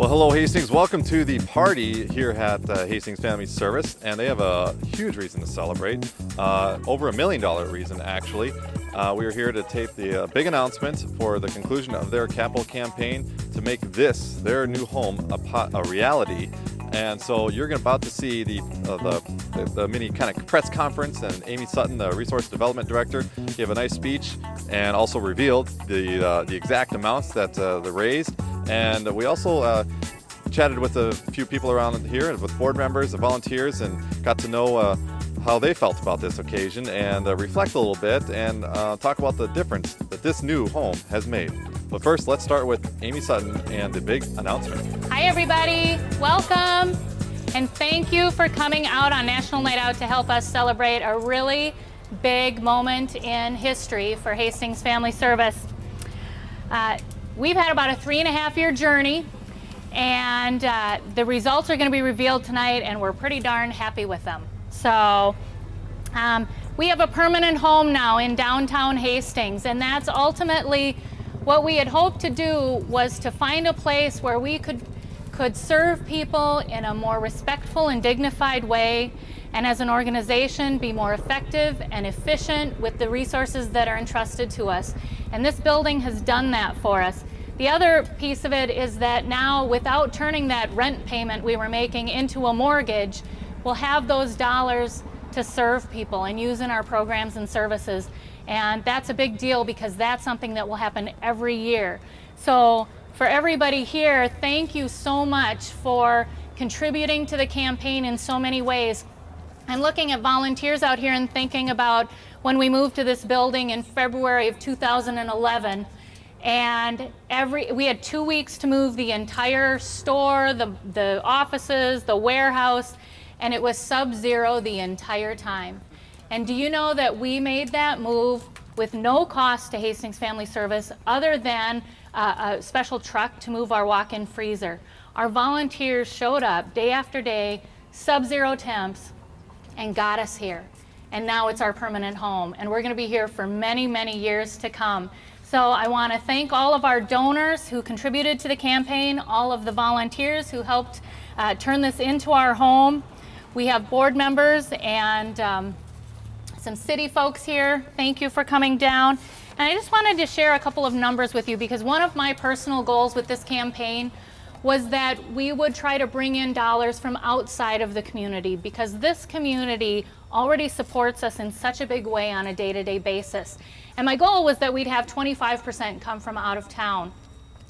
Well, hello Hastings. Welcome to the party here at Hastings Family Service, and they have a huge reason to celebrate. Over $1 million reason, actually. We are here to tape the big announcement for the conclusion of their capital campaign to make this, their new home, a reality. And so you're about to see the mini kind of press conference, and Amy Sutton, the Resource Development Director, gave a nice speech and also revealed the exact amounts that they raised. And we also chatted with a few people around here, with board members and volunteers, and got to know how they felt about this occasion, and reflect a little bit and talk about the difference that this new home has made. But first, let's start with Amy Sutton and the big announcement. Hi everybody, welcome, and thank you for coming out on National Night Out to help us celebrate a really big moment in history for Hastings Family Service. We've had about a 3.5-year journey, and the results are going to be revealed tonight, and we're pretty darn happy with them. So we have a permanent home now in downtown Hastings, and that's ultimately what we had hoped to do, was to find a place where we could serve people in a more respectful and dignified way, and as an organization be more effective and efficient with the resources that are entrusted to us. And this building has done that for us. The other piece of it is that now, without turning that rent payment we were making into a mortgage, we'll have those dollars to serve people and use in our programs and services. And that's a big deal, because that's something that will happen every year. So for everybody here, thank you so much for contributing to the campaign in so many ways. I'm looking at volunteers out here and thinking about when we moved to this building in February of 2011. And we had 2 weeks to move the entire store, the offices, the warehouse, and it was sub-zero the entire time. And do you know that we made that move with no cost to Hastings Family Service other than a special truck to move our walk-in freezer? Our volunteers showed up day after day, sub-zero temps, and got us here. And now it's our permanent home, and we're going to be here for many, many years to come. So I want to thank all of our donors who contributed to the campaign, all of the volunteers who helped turn this into our home. We have board members and some city folks here. Thank you for coming down. And I just wanted to share a couple of numbers with you, because one of my personal goals with this campaign was that we would try to bring in dollars from outside of the community, because this community already supports us in such a big way on a day-to-day basis. And my goal was that we'd have 25% come from out of town.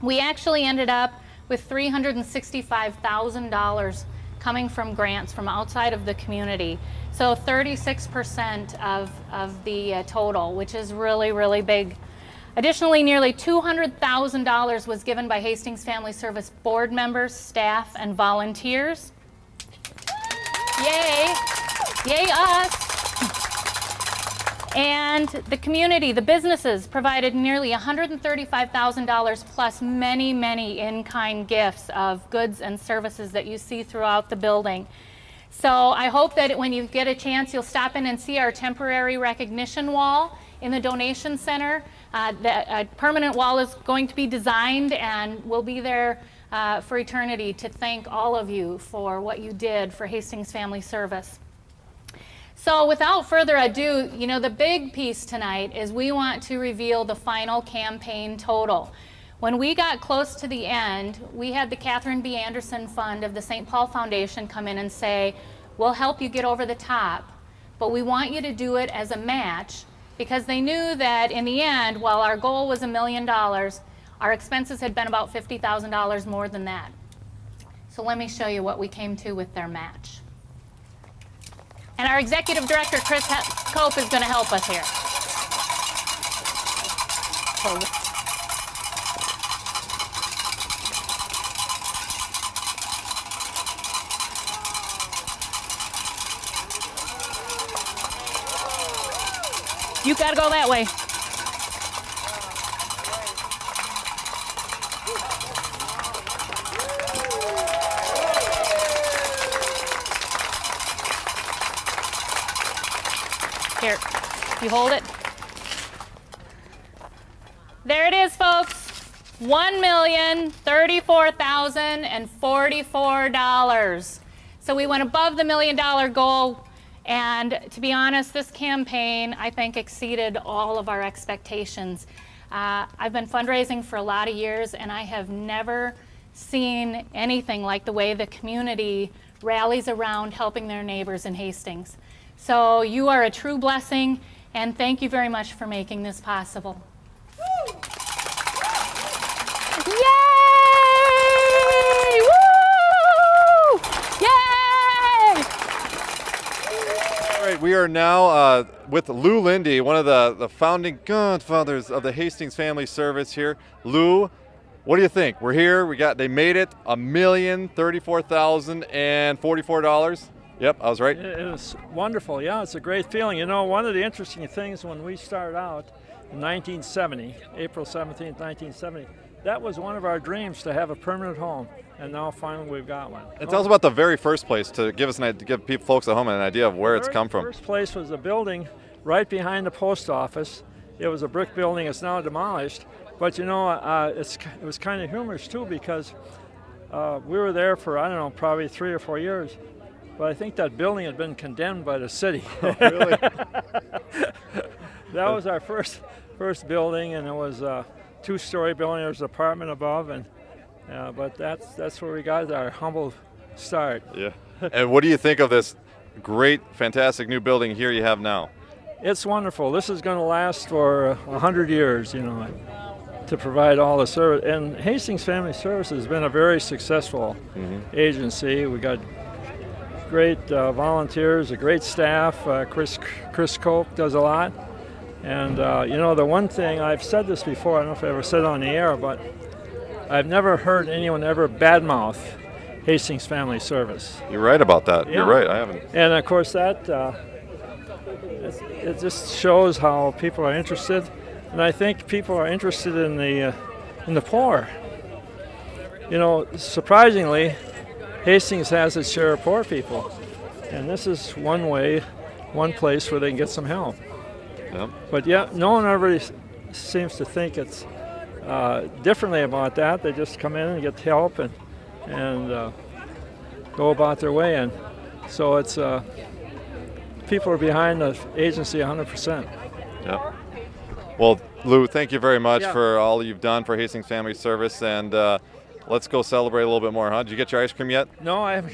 We actually ended up with $365,000 coming from grants from outside of the community. So 36% of the total, which is really, really big. Additionally, nearly $200,000 was given by Hastings Family Service board members, staff, and volunteers. Yay! Yay us! And the community, the businesses, provided nearly $135,000 plus many, many in-kind gifts of goods and services that you see throughout the building. So I hope that when you get a chance, you'll stop in and see our temporary recognition wall in the donation center. A permanent wall is going to be designed, and we'll be there for eternity to thank all of you for what you did for Hastings Family Service. So without further ado, you know, the big piece tonight is we want to reveal the final campaign total. When we got close to the end, we had the Catherine B. Anderson Fund of the St. Paul Foundation come in and say, we'll help you get over the top, but we want you to do it as a match, because they knew that in the end, while our goal was $1 million, our expenses had been about $50,000 more than that. So let me show you what we came to with their match. And our executive director, Chris Cope, is going to help us here. You got to go that way. Here, you hold it. There it is, folks. $1,034,044. So we went above the $1 million goal, and to be honest, this campaign, I think, exceeded all of our expectations. I've been fundraising for a lot of years, and I have never seen anything like the way the community rallies around helping their neighbors in Hastings. So you are a true blessing, and thank you very much for making this possible. Yay! Woo! Yay! All right, we are now with Lou Lindy, one of the founding godfathers of the Hastings Family Service here. Lou, what do you think? We're here. They made it, $1,034,044. Yep, I was right. It was wonderful. Yeah, it's a great feeling. You know, one of the interesting things when we started out in 1970, April 17th, 1970, that was one of our dreams, to have a permanent home, and now finally we've got one. And tell us about the very first place, to give folks at home an idea of where it's come from. The first place was a building right behind the post office. It was a brick building. It's now demolished. But you know, it was kind of humorous too, because we were there for, I don't know, probably 3 or 4 years. But I think that building had been condemned by the city. Oh, really? That was our first building, and it was a 2-story building. There was an apartment above, and but that's where we got our humble start. Yeah. And what do you think of this great, fantastic new building here you have now? It's wonderful. This is going to last for 100 years, you know, to provide all the service. And Hastings Family Service has been a very successful agency. We got great volunteers, a great staff. Chris Cope does a lot. And you know, the one thing, I've said this before, I don't know if I ever said it on the air, but I've never heard anyone ever badmouth Hastings Family Service. You're right about that. Yeah. You're right. I haven't. And of course that it just shows how people are interested, and I think people are interested in the poor. You know, surprisingly, Hastings has its share of poor people, and this is one place where they can get some help. Yep. But yeah, no one ever seems to think it's differently about that. They just come in and get help and go about their way, and so it's people are behind the agency 100%. Yep. Well, Lou, thank you very much for all you've done for Hastings Family Service, and let's go celebrate a little bit more, huh? Did you get your ice cream yet? No, I haven't.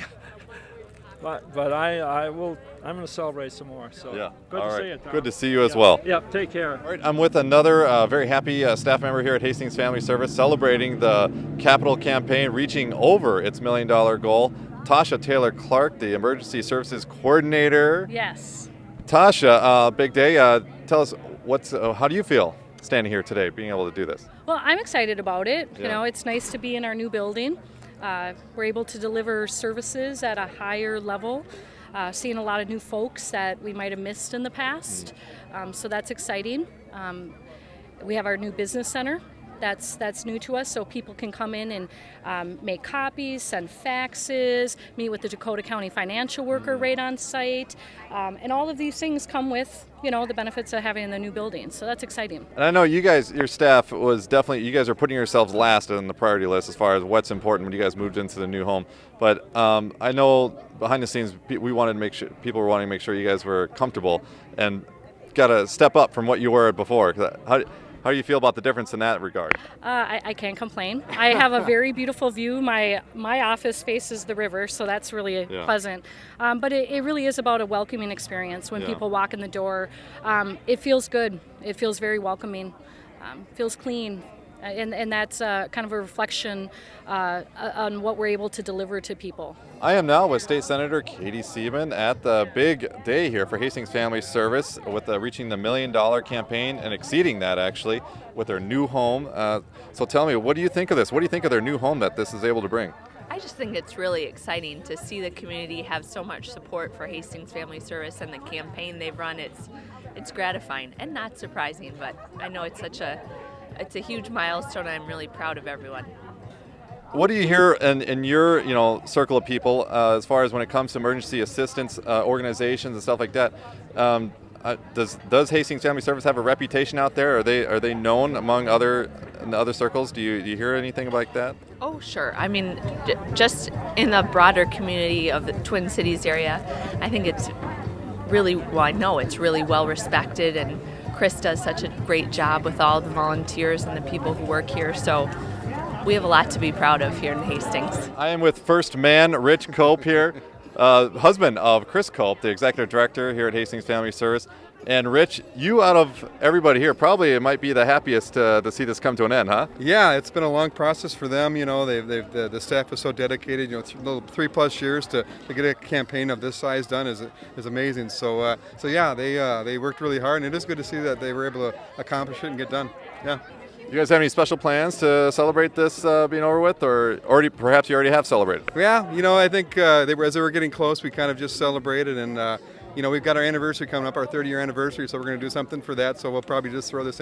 But I will. I'm going to celebrate some more. So Yeah. good all to right. see you, Tom. Good to see you as well. Yep. Take care. All right, I'm with another very happy staff member here at Hastings Family Service, celebrating the capital campaign reaching over its $1 million goal. Tasha Taylor Clark, the Emergency Services Coordinator. Yes. Tasha, big day. Tell us, how do you feel standing here today, being able to do this? Well, I'm excited about it. Yeah. You know, it's nice to be in our new building. We're able to deliver services at a higher level, seeing a lot of new folks that we might have missed in the past. So that's exciting. We have our new business center. That's new to us, so people can come in and make copies, send faxes, meet with the Dakota County financial worker right on site, and all of these things come with, you know, the benefits of having the new building. So that's exciting. And I know you guys, your staff was definitely, you guys are putting yourselves last on the priority list as far as what's important when you guys moved into the new home. But I know behind the scenes, we wanted to make sure, people were wanting to make sure you guys were comfortable and got to step up from what you were before. How do you feel about the difference in that regard? I can't complain. I have a very beautiful view. My office faces the river, so that's really pleasant. But it really is about a welcoming experience. When people walk in the door, it feels good. It feels very welcoming. Feels clean. And that's kind of a reflection on what we're able to deliver to people. I am now with State Senator Katie Seaman at the big day here for Hastings Family Service with reaching the $1 million campaign and exceeding that actually with their new home. So tell me, what do you think of this? What do you think of their new home that this is able to bring? I just think it's really exciting to see the community have so much support for Hastings Family Service and the campaign they've run. It's gratifying and not surprising, but I know it's a huge milestone. I'm really proud of everyone. What do you hear in your circle of people as far as when it comes to emergency assistance organizations and stuff like that? does Hastings Family Service have a reputation out there? Are they known among in the other circles? Do you hear anything like that? Oh, sure. I mean, just in the broader community of the Twin Cities area, I think it's really, well, I know it's really well respected, and Chris does such a great job with all the volunteers and the people who work here. So we have a lot to be proud of here in Hastings. I am with first man Rich Cope here, husband of Chris Cope, the executive director here at Hastings Family Service. And Rich, you out of everybody here probably might be the happiest to see this come to an end, huh? Yeah, it's been a long process for them. You know, the staff is so dedicated. You know, 3+ years to get a campaign of this size done is amazing. So yeah, they worked really hard, and it is good to see that they were able to accomplish it and get done. Yeah. You guys have any special plans to celebrate this being over with, or perhaps you already have celebrated? Yeah, you know, I think as they were getting close, we kind of just celebrated, and you know, we've got our anniversary coming up, our 30-year anniversary, so we're going to do something for that. So we'll probably just throw this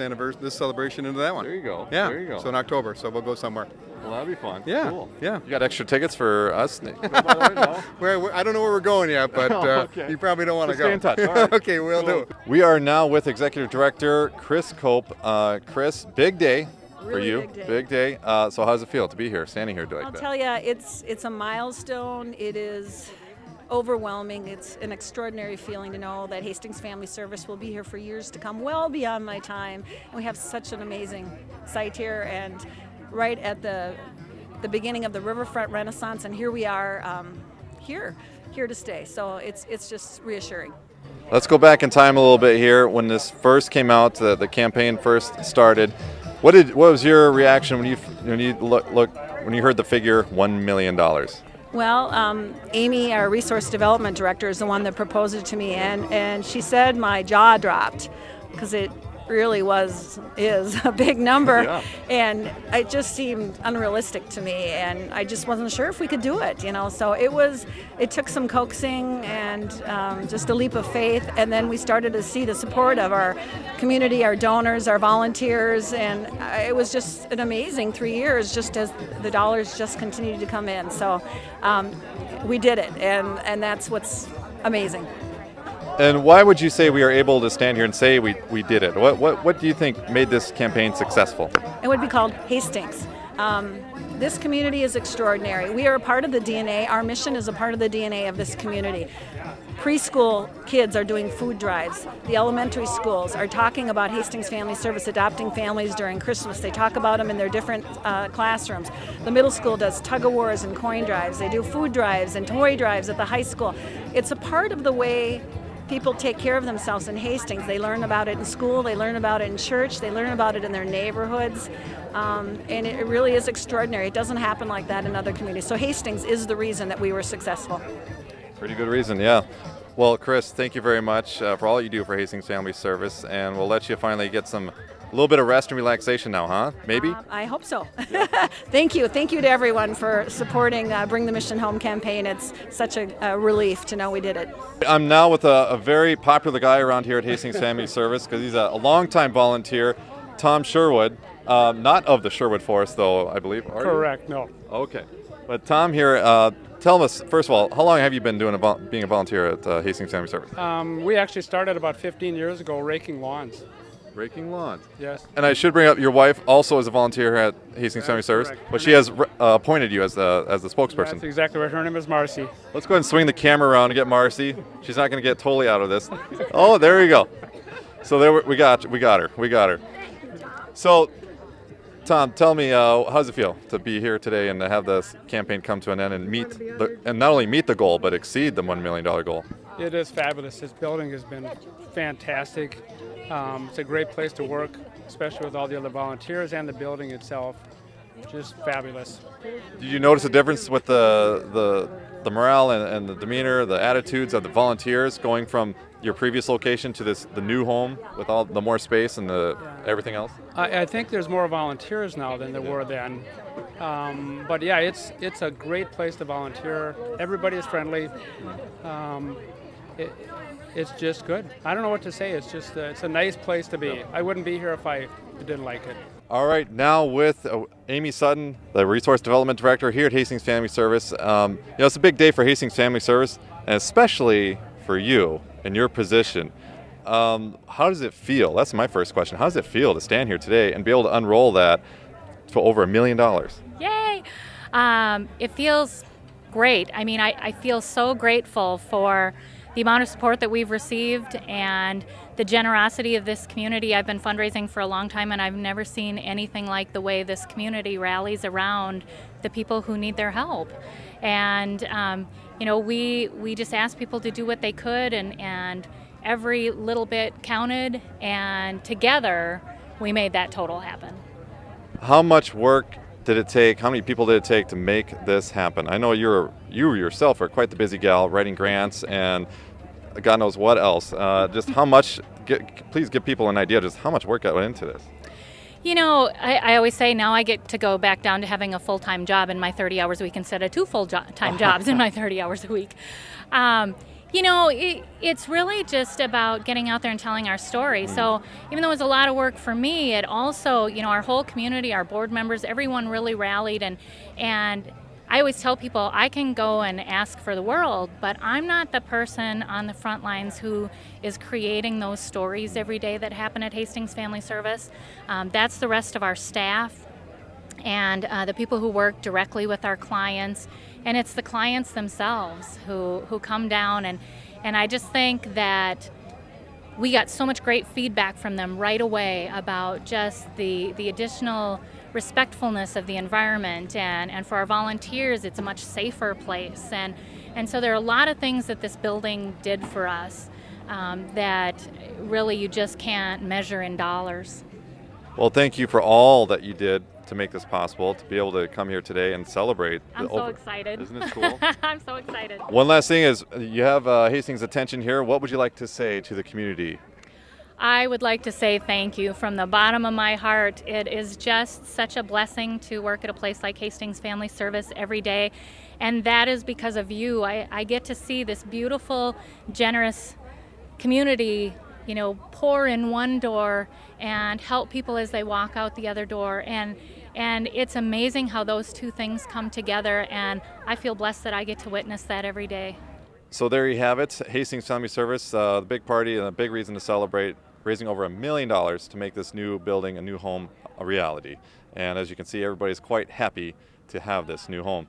celebration into that one. There you go. Yeah. There you go. So in October, so we'll go somewhere. Well, that'll be fun. Yeah. Cool. Yeah. You got extra tickets for us? No, by the way, no? I don't know where we're going yet, but Okay. you probably don't want to Just go. stay in touch. All right. Okay, we'll do. We are now with Executive Director Chris Cope. Chris, big day for Really you. big day. Big day. So how's it feel to be here, standing here like I'll that? tell you, it's a milestone. It is overwhelming. It's an extraordinary feeling to know that Hastings Family Service will be here for years to come, well beyond my time. And we have such an amazing site here, and right at the beginning of the riverfront renaissance, and here we are, here to stay. So it's just reassuring. Let's go back in time a little bit here. When this first came out, the campaign first started. What was your reaction when you heard the figure $1 million? Well, Amy, our resource development director, is the one that proposed it to me, and she said my jaw dropped because it really is a big number, Yeah. and it just seemed unrealistic to me, and I just wasn't sure if we could do it, you know. So it took some coaxing and just a leap of faith, and then we started to see the support of our community, our donors, our volunteers, and it was just an amazing 3 years, just as the dollars just continued to come in. So we did it, and that's what's amazing. And why would you say we are able to stand here and say we did it? What do you think made this campaign successful? It would be called Hastings. This community is extraordinary. We are a part of the DNA. Our mission is a part of the DNA of this community. Preschool kids are doing food drives. The elementary schools are talking about Hastings Family Service adopting families during Christmas. They talk about them in their different classrooms. The middle school does tug-of-wars and coin drives. They do food drives and toy drives at the high school. It's a part of the way people take care of themselves in Hastings. They learn about it in school, they learn about it in church, they learn about it in their neighborhoods, and it really is extraordinary. It doesn't happen like that in other communities. So Hastings is the reason that we were successful. Pretty good reason, yeah. Well, Chris, thank you very much for all you do for Hastings Family Service, and we'll let you finally get a little bit of rest and relaxation now, huh? Maybe? I hope so. Thank you. Thank you to everyone for supporting Bring the Mission Home campaign. It's such a relief to know we did it. I'm now with a very popular guy around here at Hastings Family Service because he's a longtime volunteer, Tom Sherwood. Not of the Sherwood Forest, though, I believe. Are you? Correct, no. Okay. But Tom here, tell us, first of all, how long have you been being a volunteer at Hastings Family Service? We actually started about 15 years ago raking lawns. Raking lawns. Yes. And I should bring up your wife also is a volunteer at Hastings Family Service, correct. but she has appointed you as the spokesperson. That's exactly right. Her name is Marcy. Let's go ahead and swing the camera around and get Marcy. She's not going to get totally out of this. Oh, there we go. So there we got her. So, Tom, tell me, how does it feel to be here today and to have this campaign come to an end and not only meet the goal but exceed the $1 million goal? It is fabulous. This building has been fantastic. It's a great place to work, especially with all the other volunteers, and the building itself. Just fabulous. Did you notice a difference with the morale and the demeanor, the attitudes of the volunteers going from your previous location to the new home with all the more space and everything else? I think there's more volunteers now than there were then. But yeah, it's a great place to volunteer. Everybody is friendly. It's just good. I don't know what to say. It's just it's a nice place to be. I wouldn't be here if I didn't like it. All right, now with Amy Sutton, the Resource Development Director here at Hastings Family Service. It's a big day for Hastings Family Service, and especially for you in your position. how does it feel? That's my first question. How does it feel to stand here today and be able to unroll that to over $1 million? Yay! It feels great. I mean, I feel so grateful for the amount of support that we've received and the generosity of this community. I've been fundraising for a long time, and I've never seen anything like the way this community rallies around the people who need their help. And we just asked people to do what they could, and every little bit counted, and together we made that total happen. How much work did it take? How many people did it take to make this happen? I know you yourself are quite the busy gal, writing grants and God knows what else. Just how much? Please give people an idea just how much work went into this. You know, I always say now I get to go back down to having a full-time job in my 30 hours a week instead of two full-time jobs in my 30 hours a week. It's really just about getting out there and telling our story. So even though it was a lot of work for me, it also, our whole community, our board members, everyone really rallied. And I always tell people I can go and ask for the world, but I'm not the person on the front lines who is creating those stories every day that happen at Hastings Family Service. That's the rest of our staff and the people who work directly with our clients. And it's the clients themselves who come down, and I just think that we got so much great feedback from them right away about just the additional respectfulness of the environment, and for our volunteers it's a much safer place, and so there are a lot of things that this building did for us that really you just can't measure in dollars. Well, thank you for all that you did to make this possible, to be able to come here today and celebrate. I'm so excited. Isn't it cool? I'm so excited. One last thing is, you have Hastings' attention here. What would you like to say to the community? I would like to say thank you from the bottom of my heart. It is just such a blessing to work at a place like Hastings Family Service every day, and that is because of you. I get to see this beautiful, generous community pour in one door and help people as they walk out the other door, and it's amazing how those two things come together, and I feel blessed that I get to witness that every day. So there you have it, Hastings Family Service, the big party and a big reason to celebrate, raising over $1 million to make this new building, a new home, a reality. And as you can see, everybody's quite happy to have this new home.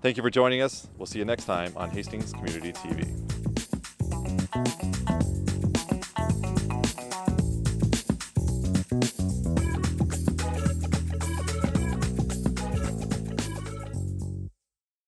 Thank you for joining us. We'll see you next time on Hastings Community TV.